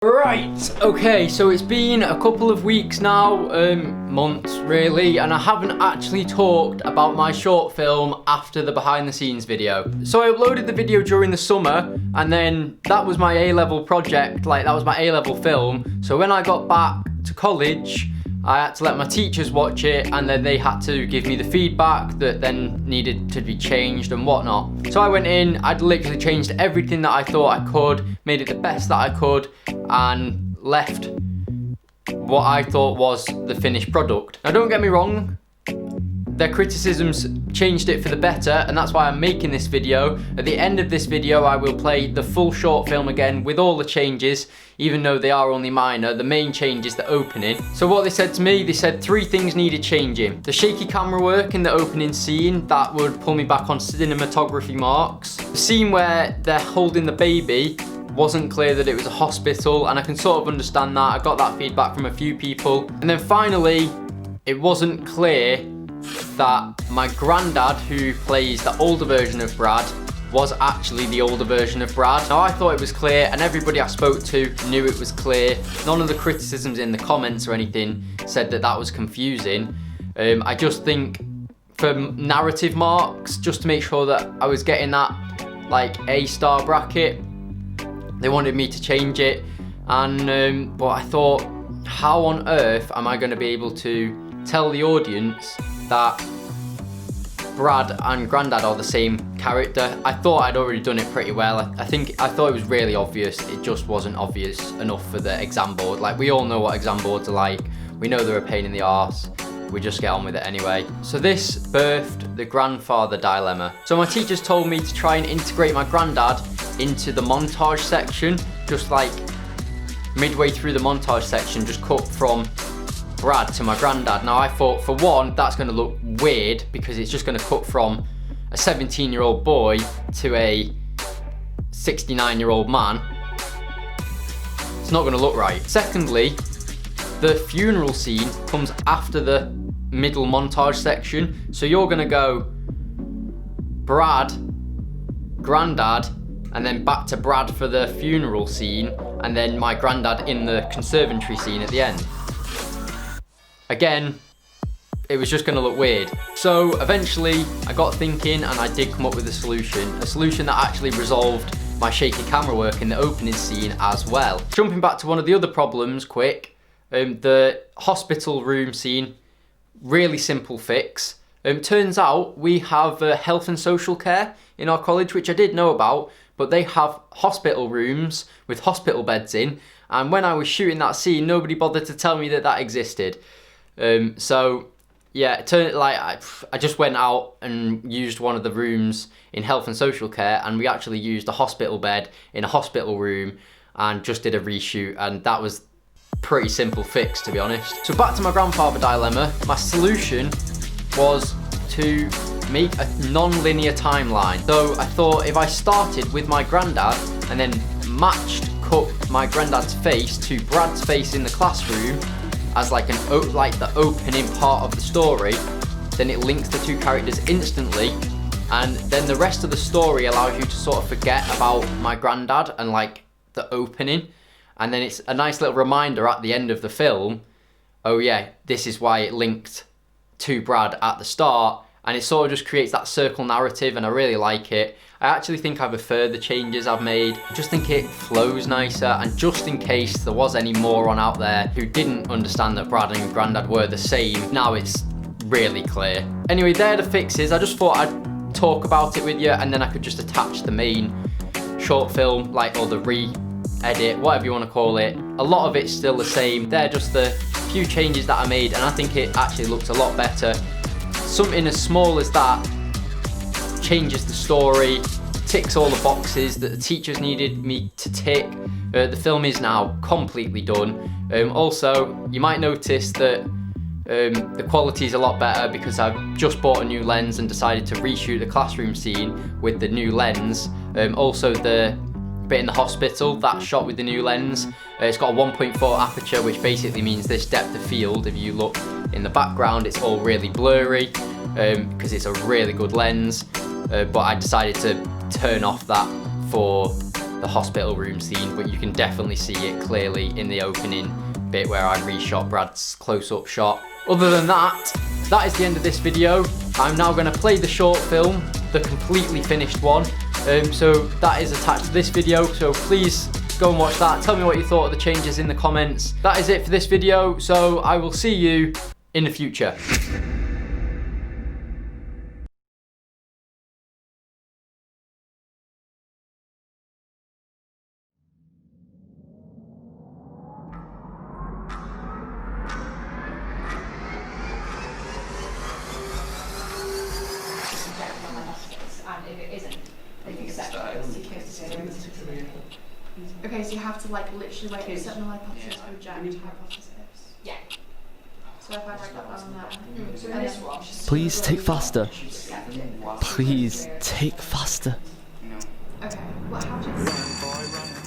Right, okay, so it's been a couple of weeks now, months really, and I haven't actually talked about my short film after the behind the scenes video. So I uploaded the video during the summer, and then that was my A-level project, that was my A-level film. So when I got back to college, I had to let my teachers watch it, and then they had to give me the feedback that then needed to be changed and whatnot. So I went in, I'd literally changed everything that I thought I could, made it the best that I could, and left what I thought was the finished product. Now don't get me wrong, their criticisms changed it for the better, and that's why I'm making this video. At the end of this video, I will play the full short film again with all the changes, even though they are only minor. The main change is the opening. So what they said to me, they said 3 things needed changing. The shaky camera work in the opening scene, that would pull me back on cinematography marks. The scene where they're holding the baby, wasn't clear that it was a hospital, and I can sort of understand that. I got that feedback from a few people. And then finally, it wasn't clear that my granddad, who plays the older version of Brad, was actually the older version of Brad. Now I thought it was clear, and everybody I spoke to knew it was clear. None of the criticisms in the comments or anything said that that was confusing. I just think for narrative marks, just to make sure that I was getting that A-star bracket, they wanted me to change it. And but I thought, how on earth am I going to be able to tell the audience that Brad and Grandad are the same character? I thought I'd already done it pretty well. I thought it was really obvious. It just wasn't obvious enough for the exam board. We all know what exam boards are like. We know they're a pain in the arse. We just get on with it anyway. So this birthed the grandfather dilemma. So my teachers told me to try and integrate my granddad into the montage section, just midway through the montage section, just cut from Brad to my granddad. Now I thought, for one, that's going to look weird because it's just going to cut from a 17-year-old boy to a 69-year-old man. It's not going to look right. Secondly, the funeral scene comes after the middle montage section, so you're going to go Brad, granddad, and then back to Brad for the funeral scene, and then my granddad in the conservatory scene at the end. Again, it was just gonna look weird. So eventually I got thinking, and I did come up with a solution that actually resolved my shaky camera work in the opening scene as well. Jumping back to one of the other problems quick, the hospital room scene, really simple fix. Turns out we have health and social care in our college, which I did know about, but they have hospital rooms with hospital beds in, and when I was shooting that scene, nobody bothered to tell me that that existed. So yeah, it turned I just went out and used one of the rooms in health and social care, and we actually used a hospital bed in a hospital room and just did a reshoot, and that was pretty simple fix, to be honest. So back to my grandfather dilemma, my solution was to make a non-linear timeline. So I thought if I started with my granddad and then cut my granddad's face to Brad's face in the classroom as the opening part of the story, then it links the 2 characters instantly, and then the rest of the story allows you to sort of forget about my granddad and the opening, and then it's a nice little reminder at the end of the film, oh yeah, this is why it linked to Brad at the start, and it sort of just creates that circle narrative, and I really like it. I actually think I prefer the changes I've made. I just think it flows nicer, and just in case there was any moron out there who didn't understand that Brad and Grandad were the same, now it's really clear. Anyway, they're the fixes. I just thought I'd talk about it with you, and then I could just attach the main short film, or the re-edit, whatever you want to call it. A lot of it's still the same. They're just the few changes that I made, and I think it actually looks a lot better. Something as small as that changes the story, ticks all the boxes that the teachers needed me to tick. The film is now completely done. Also, you might notice that the quality is a lot better because I've just bought a new lens and decided to reshoot the classroom scene with the new lens. Also, the bit in the hospital, that shot with the new lens, it's got a 1.4 aperture, which basically means this depth of field, if you look in the background, it's all really blurry because it's a really good lens, but I decided to turn off that for the hospital room scene, but you can definitely see it clearly in the opening bit where I reshot Brad's close-up shot. Other than that, that is the end of this video. I'm now going to play the short film, the completely finished one. So that is attached to this video, so please go and watch that. Tell me what you thought of the changes in the comments. That is it for this video, so I will see you in the future. And if it isn't, then you accept it. Okay, so you have to like literally like accept the hypothesis, reject hypothesis. Yeah. So if I write that down there. So this one. Please take faster. Please take faster. Okay. Well, how do you?